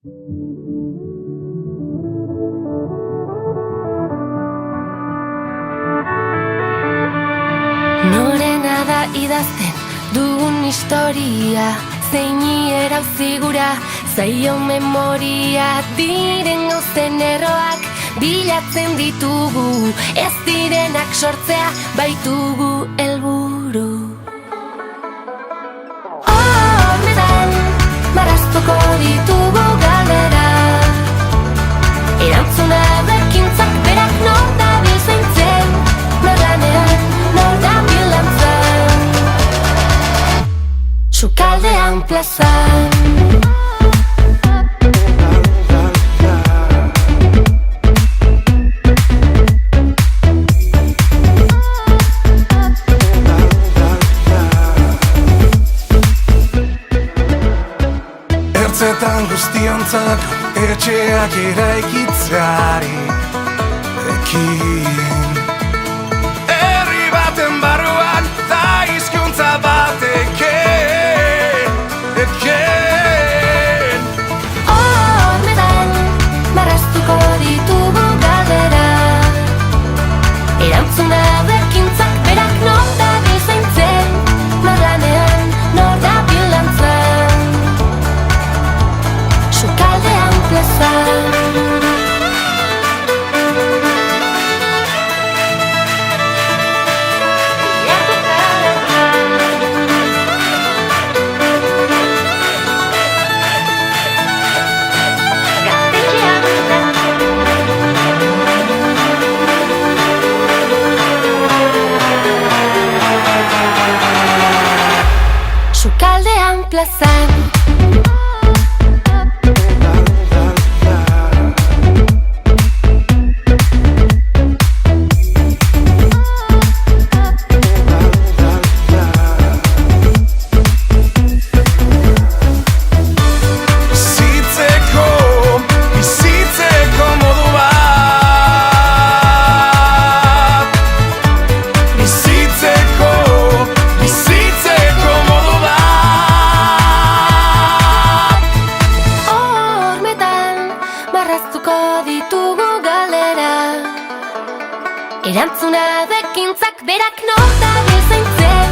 Norena da idazten dugun historia, zeini erauzi gura zaio memoria. Diren gauzen erroak bilatzen ditugu, ez direnak sortzea baitugu helburu. Hormetan marraztuko ditugu galdera, erantzuna bekintzak berak nor dabil zaintzen, nor lanean, nor dabil lantzan, sukaldean plazan. Ertzetan guztiontzak etxeak eraikitzeari ekin, herri baten barruan da hizkuntza bat eken. Hormetan marraztuko ditugu galdera, erantzuna bekintzak berak nor dabil zaintzen, nor lanean, nor dabil lantzan, sukaldean plazan. Sukaldean plazan. Bizitzeko modu bat, bizitzeko modu bat. Hormetan marraztuko ditugu galdera, erantzuna bekintzak berak nor dabil zaintzen,